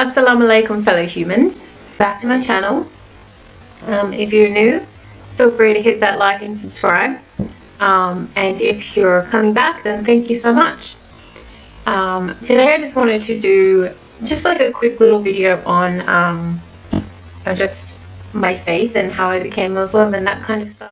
Assalamu alaikum, fellow humans. Back to my channel. If you're new, feel free to hit that like and subscribe. And if you're coming back, then thank you so much. Today I just wanted to do just like a quick little video on just my faith and how I became Muslim and that kind of stuff.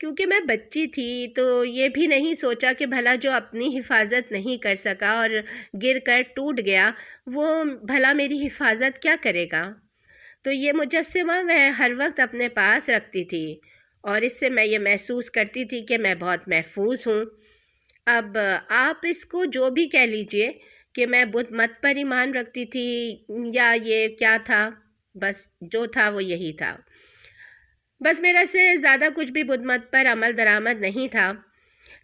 کیونکہ میں بچی تھی تو یہ بھی نہیں سوچا کہ بھلا جو اپنی حفاظت نہیں کر سکا اور گر کر ٹوٹ گیا وہ بھلا میری حفاظت کیا کرے گا۔ تو یہ مجسمہ میں ہر وقت اپنے پاس رکھتی تھی اور اس سے میں یہ محسوس کرتی تھی کہ میں بہت محفوظ ہوں۔ اب آپ اس کو جو بھی کہہ لیجئے کہ میں بدھ مت پر ایمان رکھتی تھی یا یہ کیا تھا، بس جو تھا وہ یہی تھا۔ بس میرا سے زیادہ کچھ بھی بدھ مت پر عمل درآمد نہیں تھا۔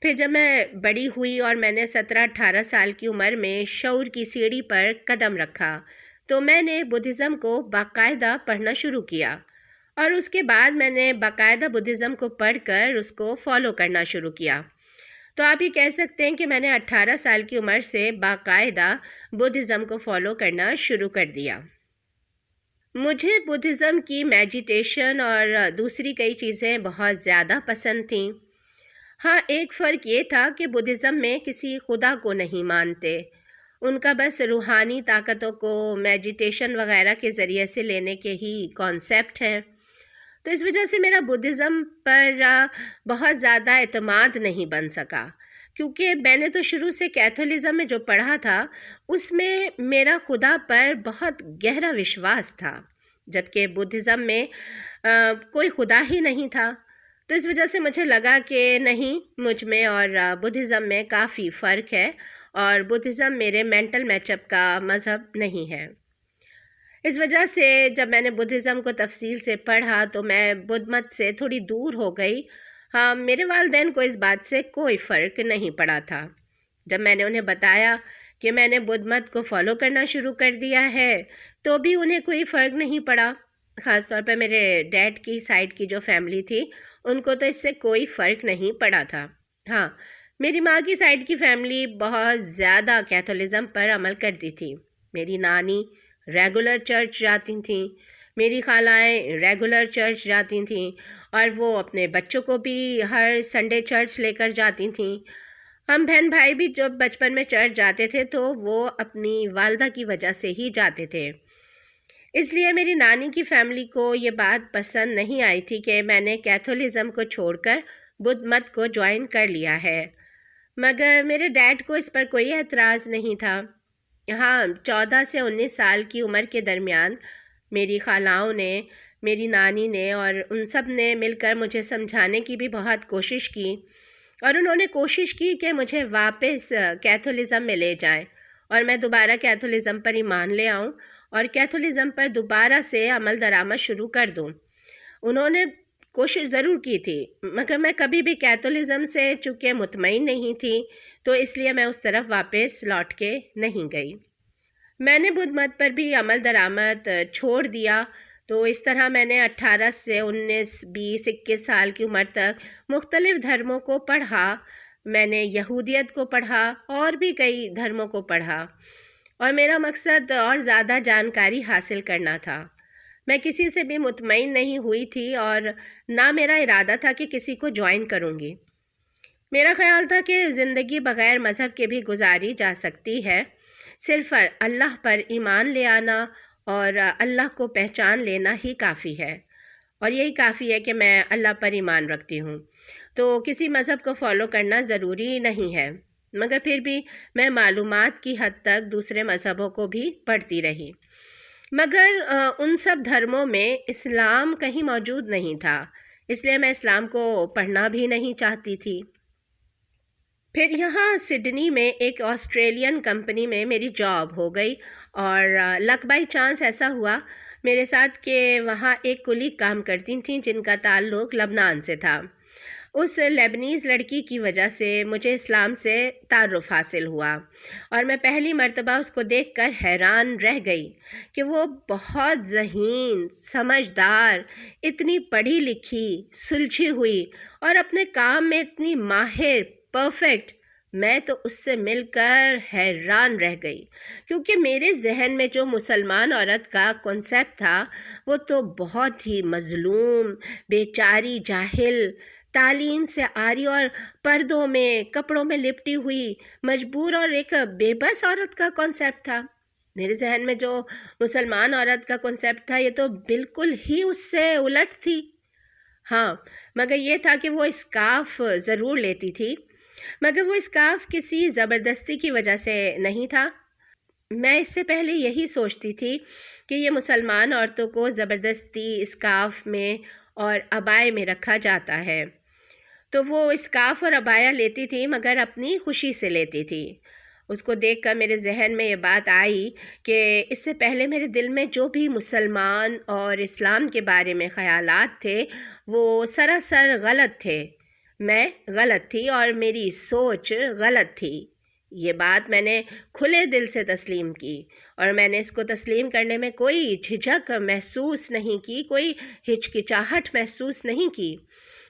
پھر جب میں بڑی ہوئی اور میں نے 17-18 سال کی عمر میں شعور کی سیڑھی پر قدم رکھا تو میں نے بدھزم کو باقاعدہ پڑھنا شروع کیا، اور اس کے بعد میں نے باقاعدہ بدھزم کو پڑھ کر اس کو فالو کرنا شروع کیا۔ تو آپ یہ کہہ سکتے ہیں کہ میں نے 18 سال کی عمر سے باقاعدہ بدھزم کو فالو کرنا شروع کر دیا۔ مجھے بدھزم کی میڈیٹیشن اور دوسری کئی چیزیں بہت زیادہ پسند تھیں۔ ہاں، ایک فرق یہ تھا کہ بدھزم میں کسی خدا کو نہیں مانتے، ان کا بس روحانی طاقتوں کو میڈیٹیشن وغیرہ کے ذریعے سے لینے کے ہی کانسیپٹ ہیں۔ تو اس وجہ سے میرا بدھزم پر بہت زیادہ اعتماد نہیں بن سکا، کیونکہ میں نے تو شروع سے کیتھولزم میں جو پڑھا تھا اس میں میرا خدا پر بہت گہرا وشواس تھا، جبکہ بدھزم میں کوئی خدا ہی نہیں تھا۔ تو اس وجہ سے مجھے لگا کہ نہیں، مجھ میں اور بدھزم میں کافی فرق ہے، اور بدھزم میرے مینٹل میچ اپ کا مذہب نہیں ہے۔ اس وجہ سے جب میں نے بدھزم کو تفصیل سے پڑھا تو میں بدھ مت سے تھوڑی دور ہو گئی۔ ہاں، میرے والدین کو اس بات سے کوئی فرق نہیں پڑا تھا۔ جب میں نے انہیں بتایا کہ میں نے بدھ مت کو فالو کرنا شروع کر دیا ہے تو بھی انہیں کوئی فرق نہیں پڑا۔ خاص طور پہ میرے ڈیڈ کی سائڈ کی جو فیملی تھی ان کو تو اس سے کوئی فرق نہیں پڑا تھا۔ ہاں، میری ماں کی سائڈ کی فیملی بہت زیادہ کیتھولزم پر عمل کرتی تھی۔ میری نانی ریگولر چرچ جاتی تھیں، میری خالائیں ریگولر چرچ جاتی تھیں، اور وہ اپنے بچوں کو بھی ہر سنڈے چرچ لے کر جاتی تھیں۔ ہم بہن بھائی بھی جب بچپن میں چرچ جاتے تھے تو وہ اپنی والدہ کی وجہ سے ہی جاتے تھے۔ اس لیے میری نانی کی فیملی کو یہ بات پسند نہیں آئی تھی کہ میں نے کیتھولزم کو چھوڑ کر بدھ مت کو جوائن کر لیا ہے، مگر میرے ڈیڈ کو اس پر کوئی اعتراض نہیں تھا۔ ہاں، 14 سے 19 سال کی عمر کے درمیان میری خالاؤں نے، میری نانی نے اور ان سب نے مل کر مجھے سمجھانے کی بھی بہت کوشش کی، اور انہوں نے کوشش کی کہ مجھے واپس کیتھولزم میں لے جائیں اور میں دوبارہ کیتھولزم پر ایمان لے آؤں اور کیتھولزم پر دوبارہ سے عمل درآمد شروع کر دوں۔ انہوں نے کوشش ضرور کی تھی، مگر میں کبھی بھی کیتھولزم سے چونکہ مطمئن نہیں تھی تو اس لیے میں اس طرف واپس لوٹ کے نہیں گئی۔ میں نے بدھ مت پر بھی عمل درآمد چھوڑ دیا، تو اس طرح میں نے 18 سے 19، 20، 21 سال کی عمر تک مختلف دھرموں کو پڑھا۔ میں نے یہودیت کو پڑھا اور بھی کئی دھرموں کو پڑھا، اور میرا مقصد اور زیادہ جانکاری حاصل کرنا تھا۔ میں کسی سے بھی مطمئن نہیں ہوئی تھی اور نہ میرا ارادہ تھا کہ کسی کو جوائن کروں گی۔ میرا خیال تھا کہ زندگی بغیر مذہب کے بھی گزاری جا سکتی ہے، صرف اللہ پر ایمان لے آنا اور اللہ کو پہچان لینا ہی کافی ہے، اور یہی کافی ہے کہ میں اللہ پر ایمان رکھتی ہوں، تو کسی مذہب کو فالو کرنا ضروری نہیں ہے۔ مگر پھر بھی میں معلومات کی حد تک دوسرے مذہبوں کو بھی پڑھتی رہی، مگر ان سب دھرموں میں اسلام کہیں موجود نہیں تھا، اس لیے میں اسلام کو پڑھنا بھی نہیں چاہتی تھی۔ پھر یہاں سڈنی میں ایک آسٹریلین کمپنی میں میری جاب ہو گئی، اور لک بائی چانس ایسا ہوا میرے ساتھ کہ وہاں ایک کلیگ کام کرتی تھیں جن کا تعلق لبنان سے تھا۔ اس لیبنیز لڑکی کی وجہ سے مجھے اسلام سے تعارف حاصل ہوا، اور میں پہلی مرتبہ اس کو دیکھ کر حیران رہ گئی کہ وہ بہت ذہین، سمجھدار، اتنی پڑھی لکھی، سلجھی ہوئی اور اپنے کام میں اتنی ماہر، پرفیکٹ۔ میں تو اس سے مل کر حیران رہ گئی، کیونکہ میرے ذہن میں جو مسلمان عورت کا کنسیپٹ تھا وہ تو بہت ہی مظلوم، بیچاری، جاہل، تعلیم سے عاری اور پردوں میں، کپڑوں میں لپٹی ہوئی، مجبور اور ایک بے بس عورت کا کنسیپٹ تھا۔ میرے ذہن میں جو مسلمان عورت کا کنسیپٹ تھا یہ تو بالکل ہی اس سے الٹ تھی۔ ہاں، مگر یہ تھا کہ وہ اسکارف ضرور لیتی تھی، مگر وہ اسکارف کسی زبردستی کی وجہ سے نہیں تھا۔ میں اس سے پہلے یہی سوچتی تھی کہ یہ مسلمان عورتوں کو زبردستی اسکارف میں اور عبائے میں رکھا جاتا ہے، تو وہ اسکارف اور عبایا لیتی تھی مگر اپنی خوشی سے لیتی تھی۔ اس کو دیکھ کر میرے ذہن میں یہ بات آئی کہ اس سے پہلے میرے دل میں جو بھی مسلمان اور اسلام کے بارے میں خیالات تھے وہ سراسر غلط تھے۔ میں غلط تھی اور میری سوچ غلط تھی۔ یہ بات میں نے کھلے دل سے تسلیم کی، اور میں نے اس کو تسلیم کرنے میں کوئی جھجک محسوس نہیں کی، کوئی ہچکچاہٹ محسوس نہیں کی۔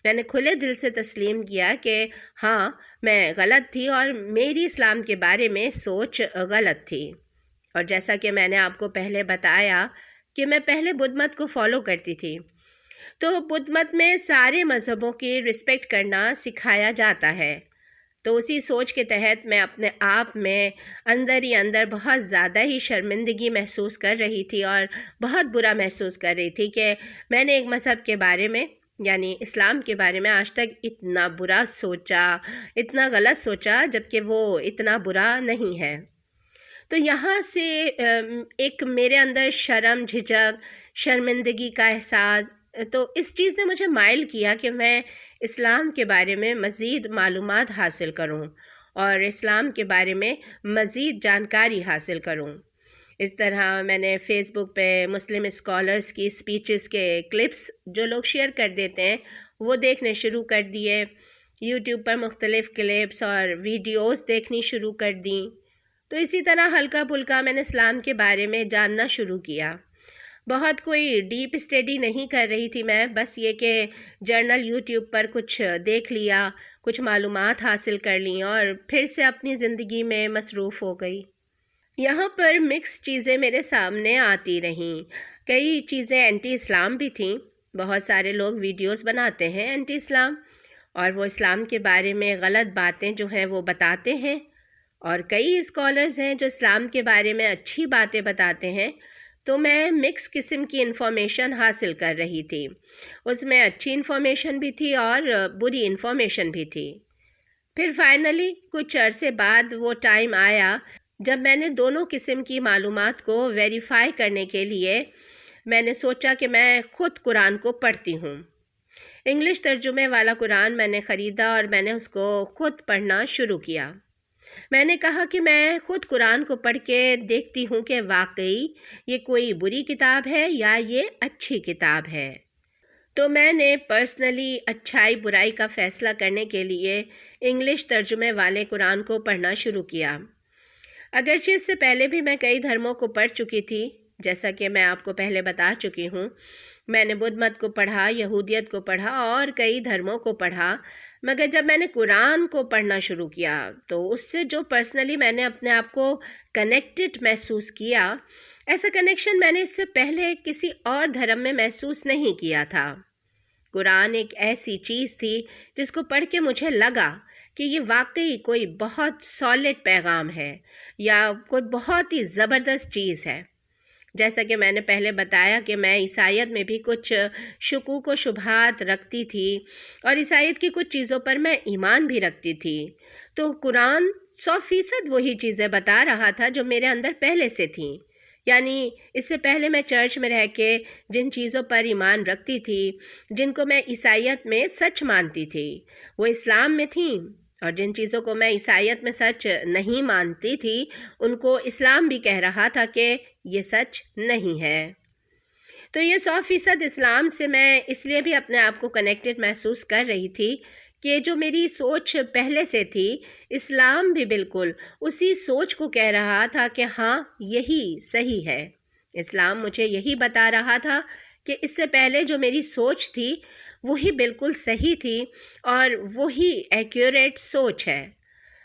میں نے کھلے دل سے تسلیم کیا کہ ہاں میں غلط تھی اور میری اسلام کے بارے میں سوچ غلط تھی۔ اور جیسا کہ میں نے آپ کو پہلے بتایا کہ میں پہلے بدھ مت کو فالو کرتی تھی، تو بدھ مت میں سارے مذہبوں کی رسپیکٹ کرنا سکھایا جاتا ہے۔ تو اسی سوچ کے تحت میں اپنے آپ میں اندر ہی اندر بہت زیادہ ہی شرمندگی محسوس کر رہی تھی اور بہت برا محسوس کر رہی تھی کہ میں نے ایک مذہب کے بارے میں یعنی اسلام کے بارے میں آج تک اتنا برا سوچا، اتنا غلط سوچا، جبکہ وہ اتنا برا نہیں ہے۔ تو یہاں سے ایک میرے اندر شرم، جھجک، شرمندگی کا احساس، تو اس چیز نے مجھے مائل کیا کہ میں اسلام کے بارے میں مزید معلومات حاصل کروں اور اسلام کے بارے میں مزید جانکاری حاصل کروں۔ اس طرح میں نے فیس بک پہ مسلم اسکالرس کی اسپیچز کے کلپس جو لوگ شیئر کر دیتے ہیں وہ دیکھنے شروع کر دیے، یوٹیوب پر مختلف کلپس اور ویڈیوز دیکھنی شروع کر دیں۔ تو اسی طرح ہلکا پھلکا میں نے اسلام کے بارے میں جاننا شروع کیا۔ بہت کوئی ڈیپ اسٹڈی نہیں کر رہی تھی میں، بس یہ کہ جرنل یوٹیوب پر کچھ دیکھ لیا، کچھ معلومات حاصل کر لیں اور پھر سے اپنی زندگی میں مصروف ہو گئی۔ یہاں پر مکس چیزیں میرے سامنے آتی رہیں، کئی چیزیں اینٹی اسلام بھی تھیں۔ بہت سارے لوگ ویڈیوز بناتے ہیں اینٹی اسلام، اور وہ اسلام کے بارے میں غلط باتیں جو ہیں وہ بتاتے ہیں، اور کئی اسکالرز ہیں جو اسلام کے بارے میں اچھی باتیں بتاتے ہیں۔ تو میں مکس قسم کی انفارمیشن حاصل کر رہی تھی، اس میں اچھی انفارمیشن بھی تھی اور بری انفارمیشن بھی تھی۔ پھر فائنلی کچھ عرصے بعد وہ ٹائم آیا جب میں نے دونوں قسم کی معلومات کو ویریفائی کرنے کے لیے میں نے سوچا کہ میں خود قرآن کو پڑھتی ہوں۔ انگلش ترجمے والا قرآن میں نے خریدا اور میں نے اس کو خود پڑھنا شروع کیا۔ میں نے کہا کہ میں خود قرآن کو پڑھ کے دیکھتی ہوں کہ واقعی یہ کوئی بری کتاب ہے یا یہ اچھی کتاب ہے۔ تو میں نے پرسنلی اچھائی برائی کا فیصلہ کرنے کے لیے انگلش ترجمے والے قرآن کو پڑھنا شروع کیا۔ اگرچہ اس سے پہلے بھی میں کئی دھرموں کو پڑھ چکی تھی، جیسا کہ میں آپ کو پہلے بتا چکی ہوں۔ میں نے بدھ مت کو پڑھا، یہودیت کو پڑھا اور کئی دھرموں کو پڑھا، مگر جب میں نے قرآن کو پڑھنا شروع کیا تو اس سے جو پرسنلی میں نے اپنے آپ کو کنیکٹڈ محسوس کیا، ایسا کنیکشن میں نے اس سے پہلے کسی اور دھرم میں محسوس نہیں کیا تھا۔ قرآن ایک ایسی چیز تھی جس کو پڑھ کے مجھے لگا کہ یہ واقعی کوئی بہت سالڈ پیغام ہے یا کوئی بہت ہی زبردست چیز ہے۔ جیسا کہ میں نے پہلے بتایا کہ میں عیسائیت میں بھی کچھ شکوک و شبہات رکھتی تھی اور عیسائیت کی کچھ چیزوں پر میں ایمان بھی رکھتی تھی، تو قرآن 100% وہی چیزیں بتا رہا تھا جو میرے اندر پہلے سے تھیں۔ یعنی اس سے پہلے میں چرچ میں رہ کے جن چیزوں پر ایمان رکھتی تھی، جن کو میں عیسائیت میں سچ مانتی تھی، وہ اسلام میں تھیں، اور جن چیزوں کو میں عیسائیت میں سچ نہیں مانتی تھی ان کو اسلام بھی کہہ رہا تھا کہ یہ سچ نہیں ہے۔ تو یہ 100% اسلام سے میں اس لیے بھی اپنے آپ کو کنیکٹڈ محسوس کر رہی تھی کہ جو میری سوچ پہلے سے تھی، اسلام بھی بالکل اسی سوچ کو کہہ رہا تھا کہ ہاں یہی صحیح ہے۔ اسلام مجھے یہی بتا رہا تھا کہ اس سے پہلے جو میری سوچ تھی وہی بالکل صحیح تھی اور وہی ایکیوریٹ سوچ ہے۔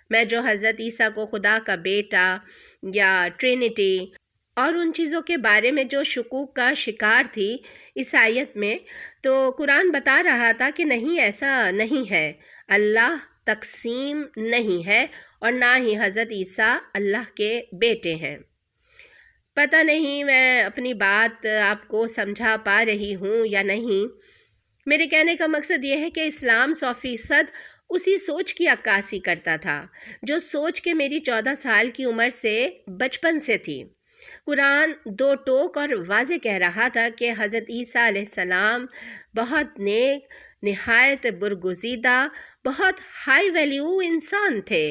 میں جو حضرت عیسیٰ کو خدا کا بیٹا یا ٹرینٹی اور ان چیزوں کے بارے میں جو شکوک کا شکار تھی عیسائیت میں، تو قرآن بتا رہا تھا کہ نہیں، ایسا نہیں ہے، اللہ تقسیم نہیں ہے اور نہ ہی حضرت عیسیٰ اللہ کے بیٹے ہیں۔ پتہ نہیں میں اپنی بات آپ کو سمجھا پا رہی ہوں یا نہیں، میرے کہنے کا مقصد یہ ہے کہ اسلام 100% اسی سوچ کی عکاسی کرتا تھا جو سوچ کے میری 14 سال کی عمر سے بچپن سے تھی۔ قرآن دو ٹوک اور واضح کہہ رہا تھا کہ حضرت عیسیٰ علیہ السلام بہت نیک، نہایت برگزیدہ، بہت ہائی ویلیو انسان تھے،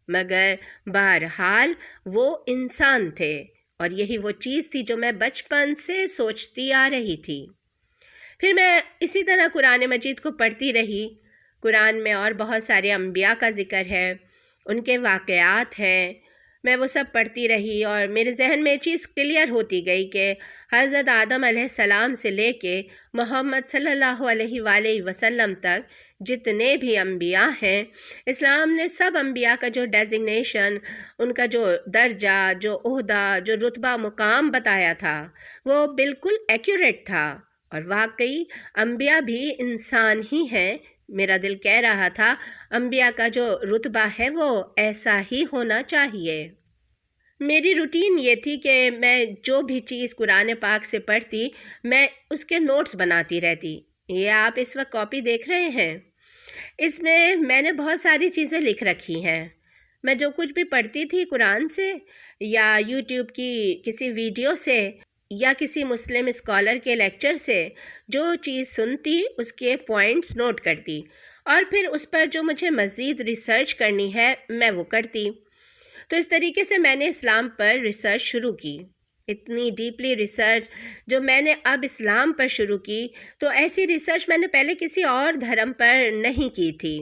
مگر بہرحال وہ انسان تھے، اور یہی وہ چیز تھی جو میں بچپن سے سوچتی آ رہی تھی۔ پھر میں اسی طرح قرآن مجید کو پڑھتی رہی۔ قرآن میں اور بہت سارے انبیاء کا ذکر ہے، ان کے واقعات ہیں۔ میں وہ سب پڑھتی رہی اور میرے ذہن میں یہ چیز کلیئر ہوتی گئی کہ حضرت آدم علیہ السلام سے لے کے محمد صلی اللہ علیہ وآلہ وسلم تک جتنے بھی انبیاء ہیں، اسلام نے سب انبیاء کا جو ڈیزگنیشن، ان کا جو درجہ، جو عہدہ، جو رتبہ مقام بتایا تھا، وہ بالکل ایکوریٹ تھا، اور واقعی انبیاء بھی انسان ہی ہیں۔ میرا دل کہہ رہا تھا انبیاء کا جو رتبہ ہے وہ ایسا ہی ہونا چاہیے۔ میری روٹین یہ تھی کہ میں جو بھی چیز قرآن پاک سے پڑھتی، میں اس کے نوٹس بناتی رہتی۔ یہ آپ اس وقت کاپی دیکھ رہے ہیں، اس میں نے بہت ساری چیزیں لکھ رکھی ہیں۔ میں جو کچھ بھی پڑھتی تھی قرآن سے، یا یوٹیوب کی کسی ویڈیو سے، یا کسی مسلم اسکالر کے لیکچر سے جو چیز سنتی، اس کے پوائنٹس نوٹ کرتی، اور پھر اس پر جو مجھے مزید ریسرچ کرنی ہے میں وہ کرتی۔ تو اس طریقے سے میں نے اسلام پر ریسرچ شروع کی۔ اتنی ڈیپلی ریسرچ جو میں نے اب اسلام پر شروع کی، تو ایسی ریسرچ میں نے پہلے کسی اور دھرم پر نہیں کی تھی۔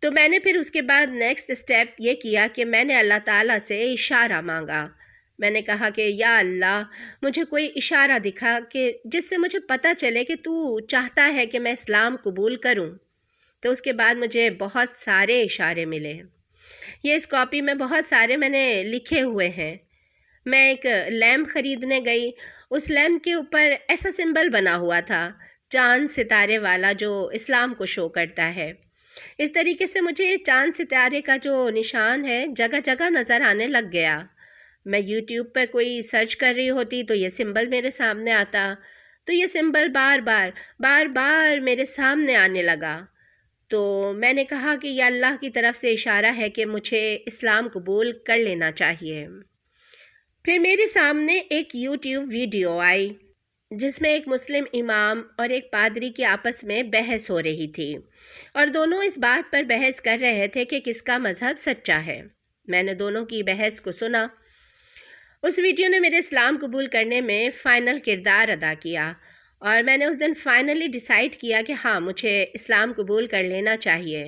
تو میں نے پھر اس کے بعد نیکسٹ اسٹیپ یہ کیا کہ میں نے اللہ تعالیٰ سے اشارہ مانگا۔ میں نے کہا کہ یا اللہ، مجھے کوئی اشارہ دکھا کہ جس سے مجھے پتہ چلے کہ تو چاہتا ہے کہ میں اسلام قبول کروں۔ تو اس کے بعد مجھے بہت سارے اشارے ملے۔ یہ اس کاپی میں بہت سارے میں نے لکھے ہوئے ہیں۔ میں ایک لیمپ خریدنے گئی، اس لیمپ کے اوپر ایسا سمبل بنا ہوا تھا، چاند ستارے والا، جو اسلام کو شو کرتا ہے۔ اس طریقے سے مجھے چاند ستارے کا جو نشان ہے جگہ جگہ نظر آنے لگ گیا۔ میں یوٹیوب پہ کوئی سرچ کر رہی ہوتی تو یہ سمبل میرے سامنے آتا، تو یہ سمبل بار بار میرے سامنے آنے لگا۔ تو میں نے کہا کہ یہ اللہ کی طرف سے اشارہ ہے کہ مجھے اسلام قبول کر لینا چاہیے۔ پھر میرے سامنے ایک یوٹیوب ویڈیو آئی جس میں ایک مسلم امام اور ایک پادری کی آپس میں بحث ہو رہی تھی، اور دونوں اس بات پر بحث کر رہے تھے کہ کس کا مذہب سچا ہے۔ میں نے دونوں کی بحث کو سنا۔ اس ویڈیو نے میرے اسلام قبول کرنے میں فائنل کردار ادا کیا، اور میں نے اس دن فائنلی ڈیسائیڈ کیا کہ ہاں، مجھے اسلام قبول کر لینا چاہیے،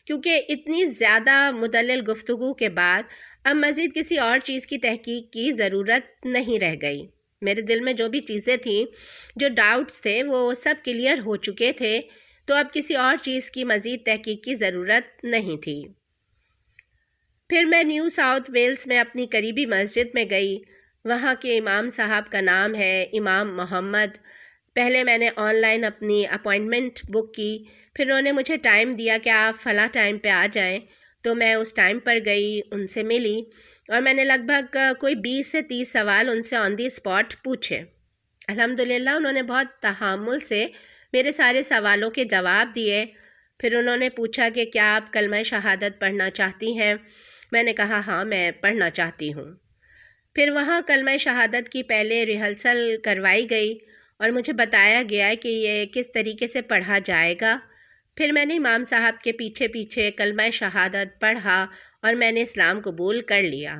کیونکہ اتنی زیادہ مدلل گفتگو کے بعد اب مزید کسی اور چیز کی تحقیق کی ضرورت نہیں رہ گئی۔ میرے دل میں جو بھی چیزیں تھیں، جو ڈاؤٹس تھے، وہ سب کلیئر ہو چکے تھے، تو اب کسی اور چیز کی مزید تحقیق کی ضرورت نہیں تھی۔ پھر میں نیو ساؤتھ ویلز میں اپنی قریبی مسجد میں گئی۔ وہاں کے امام صاحب کا نام ہے امام محمد۔ پہلے میں نے آن لائن اپنی اپوائنٹمنٹ بک کی، پھر انہوں نے مجھے ٹائم دیا کہ آپ فلاں ٹائم پہ آ جائیں، تو میں اس ٹائم پر گئی، ان سے ملی، اور میں نے لگ بھگ کوئی 20 سے 30 سوال ان سے آن دی اسپاٹ پوچھے۔ الحمدللہ انہوں نے بہت تحمل سے میرے سارے سوالوں کے جواب دیے۔ پھر انہوں نے پوچھا کہ کیا آپ کلمہ شہادت پڑھنا چاہتی ہیں؟ میں نے کہا ہاں، میں پڑھنا چاہتی ہوں۔ پھر وہاں کلمہ شہادت کی پہلے ریہرسل کروائی گئی اور مجھے بتایا گیا کہ یہ کس طریقے سے پڑھا جائے گا۔ پھر میں نے امام صاحب کے پیچھے پیچھے کلمہ شہادت پڑھا اور میں نے اسلام قبول کر لیا۔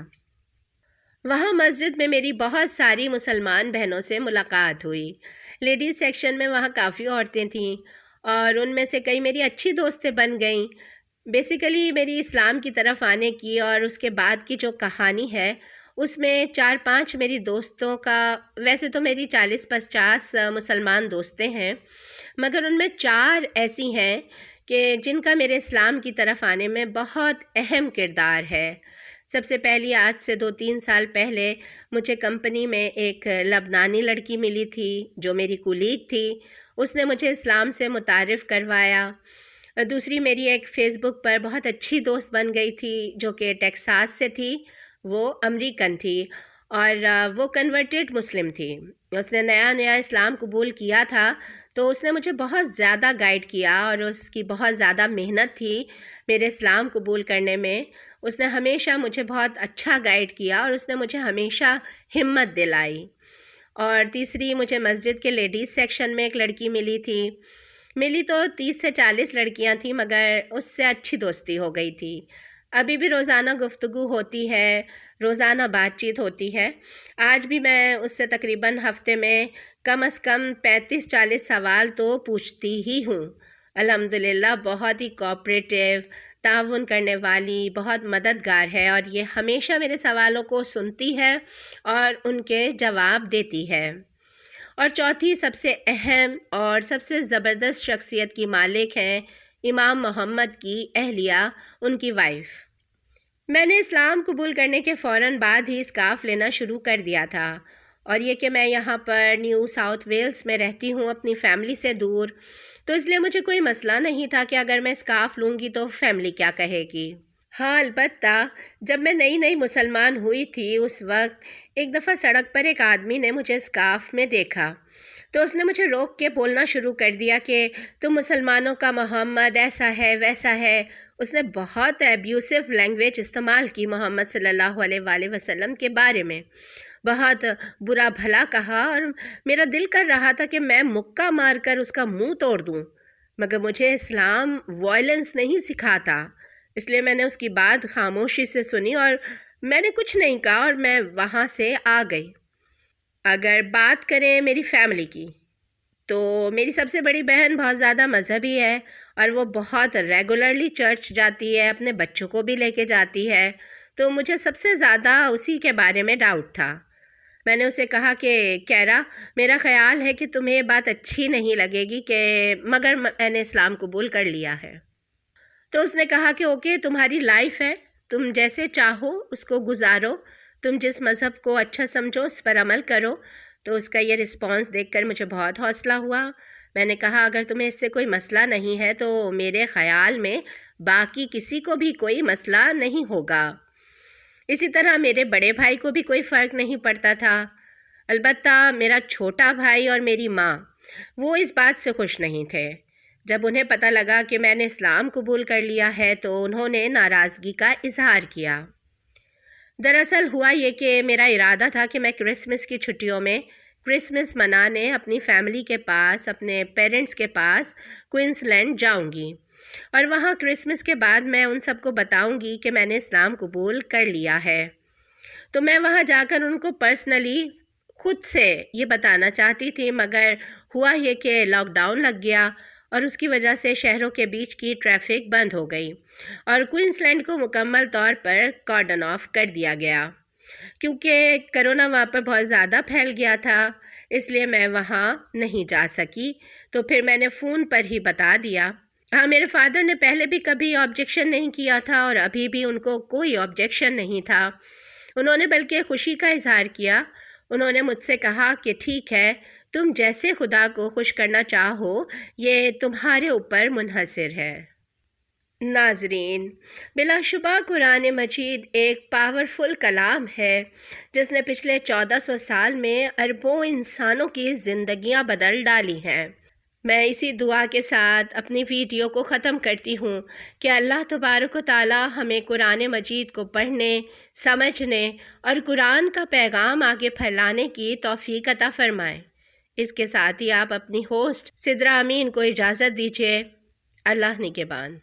وہاں مسجد میں میری بہت ساری مسلمان بہنوں سے ملاقات ہوئی۔ لیڈیز سیکشن میں وہاں کافی عورتیں تھیں، اور ان میں سے کئی میری اچھی دوستیں بن گئیں۔ بیسیکلی میری اسلام کی طرف آنے کی اور اس کے بعد کی جو کہانی ہے، اس میں 4-5 میری دوستوں کا، ویسے تو میری 40-50 مسلمان دوستیں ہیں، مگر ان میں 4 ایسی ہیں کہ جن کا میرے اسلام کی طرف آنے میں بہت اہم کردار ہے۔ سب سے پہلی آج سے 2-3 سال پہلے مجھے کمپنی میں ایک لبنانی لڑکی ملی تھی جو میری کولیگ تھی، اس نے مجھے اسلام سے متعارف کروایا۔ دوسری میری ایک فیس بک پر بہت اچھی دوست بن گئی تھی جو کہ ٹیکساس سے تھی، وہ امریکن تھی اور وہ کنورٹڈ مسلم تھی۔ اس نے نیا اسلام قبول کیا تھا، تو اس نے مجھے بہت زیادہ گائیڈ کیا اور اس کی بہت زیادہ محنت تھی میرے اسلام قبول کرنے میں. اس نے ہمیشہ مجھے بہت اچھا گائیڈ کیا اور اس نے مجھے ہمیشہ ہمت دلائی. اور تیسری مجھے مسجد کے لیڈیز سیکشن میں ایک لڑکی ملی تو 30 سے 40 لڑکیاں تھیں، مگر اس سے اچھی دوستی ہو گئی تھی. ابھی بھی روزانہ گفتگو ہوتی ہے، روزانہ بات چیت ہوتی ہے. آج بھی میں اس سے تقریباً ہفتے میں کم از کم 35-40 سوال تو پوچھتی ہی ہوں. الحمدللہ بہت ہی کوآپریٹیو، تعاون کرنے والی، بہت مددگار ہے، اور یہ ہمیشہ میرے سوالوں کو سنتی ہے اور ان کے جواب دیتی ہے. اور چوتھی سب سے اہم اور سب سے زبردست شخصیت کی مالک ہیں امام محمد کی اہلیہ، ان کی وائف. میں نے اسلام قبول کرنے کے فوراً بعد ہی اسکارف لینا شروع کر دیا تھا، اور یہ کہ میں یہاں پر نیو ساؤتھ ویلز میں رہتی ہوں اپنی فیملی سے دور، تو اس لیے مجھے کوئی مسئلہ نہیں تھا کہ اگر میں اسکارف لوں گی تو فیملی کیا کہے گی. ہاں، البتہ جب میں نئی مسلمان ہوئی تھی اس وقت ایک دفعہ سڑک پر ایک آدمی نے مجھے اسکارف میں دیکھا تو اس نے مجھے روک کے بولنا شروع کر دیا کہ تم مسلمانوں کا محمد ایسا ہے ویسا ہے. اس نے بہت ایبیوسو لینگویج استعمال کی محمد صلی اللہ علیہ وآلہ وسلم کے بارے میں، بہت برا بھلا کہا، اور میرا دل کر رہا تھا کہ میں مکہ مار کر اس کا منہ توڑ دوں، مگر مجھے اسلام وائلنس نہیں سکھاتا. اس لیے میں نے اس کی بات خاموشی سے سنی اور میں نے کچھ نہیں کہا اور میں وہاں سے آ گئی. اگر بات کریں میری فیملی کی تو میری سب سے بڑی بہن بہت زیادہ مذہبی ہے اور وہ بہت ریگولرلی چرچ جاتی ہے، اپنے بچوں کو بھی لے کے جاتی ہے. تو مجھے سب سے زیادہ اسی کے بارے میں ڈاؤٹ تھا. میں نے اسے کہا کہ کیرا، میرا خیال ہے کہ تمہیں یہ بات اچھی نہیں لگے گی کہ مگر میں نے اسلام قبول کر لیا ہے. تو اس نے کہا کہ اوکے، تمہاری لائف ہے، تم جیسے چاہو اس کو گزارو، تم جس مذہب کو اچھا سمجھو اس پر عمل کرو. تو اس کا یہ رسپانس دیکھ کر مجھے بہت حوصلہ ہوا. میں نے کہا اگر تمہیں اس سے کوئی مسئلہ نہیں ہے تو میرے خیال میں باقی کسی کو بھی کوئی مسئلہ نہیں ہوگا. اسی طرح میرے بڑے بھائی کو بھی کوئی فرق نہیں پڑتا تھا. البتہ میرا چھوٹا بھائی اور میری ماں وہ اس بات سے خوش نہیں تھے. جب انہیں پتہ لگا کہ میں نے اسلام قبول کر لیا ہے تو انہوں نے ناراضگی کا اظہار کیا. دراصل ہوا یہ کہ میرا ارادہ تھا کہ میں کرسمس کی چھٹیوں میں کرسمس منانے اپنی فیملی کے پاس، اپنے پیرنٹس کے پاس کوئنس لینڈ جاؤں گی، اور وہاں کرسمس کے بعد میں ان سب کو بتاؤں گی کہ میں نے اسلام قبول کر لیا ہے. تو میں وہاں جا کر ان کو پرسنلی خود سے یہ بتانا چاہتی تھی، مگر ہوا یہ کہ لاک ڈاؤن لگ گیا اور اس کی وجہ سے شہروں کے بیچ کی ٹریفک بند ہو گئی اور کوئنس لینڈ کو مکمل طور پر کارڈن آف کر دیا گیا کیونکہ کرونا وہاں پر بہت زیادہ پھیل گیا تھا. اس لیے میں وہاں نہیں جا سکی. تو پھر میں نے فون پر ہی بتا دیا. ہاں، میرے فادر نے پہلے بھی کبھی آبجیکشن نہیں کیا تھا اور ابھی بھی ان کو کوئی آبجیکشن نہیں تھا. انہوں نے بلکہ خوشی کا اظہار کیا. انہوں نے مجھ سے کہا کہ ٹھیک ہے، تم جیسے خدا کو خوش کرنا چاہو یہ تمہارے اوپر منحصر ہے. ناظرین، بلا شبہ قرآن مجید ایک پاورفل کلام ہے جس نے پچھلے 1400 سال میں اربوں انسانوں کی زندگیاں بدل ڈالی ہیں. میں اسی دعا کے ساتھ اپنی ویڈیو کو ختم کرتی ہوں کہ اللہ تبارک و تعالی ہمیں قرآن مجید کو پڑھنے، سمجھنے اور قرآن کا پیغام آگے پھیلانے کی توفیق عطا فرمائے. اس کے ساتھ ہی آپ اپنی ہوسٹ سدرا امین کو اجازت دیجیے. اللہ نگہبان.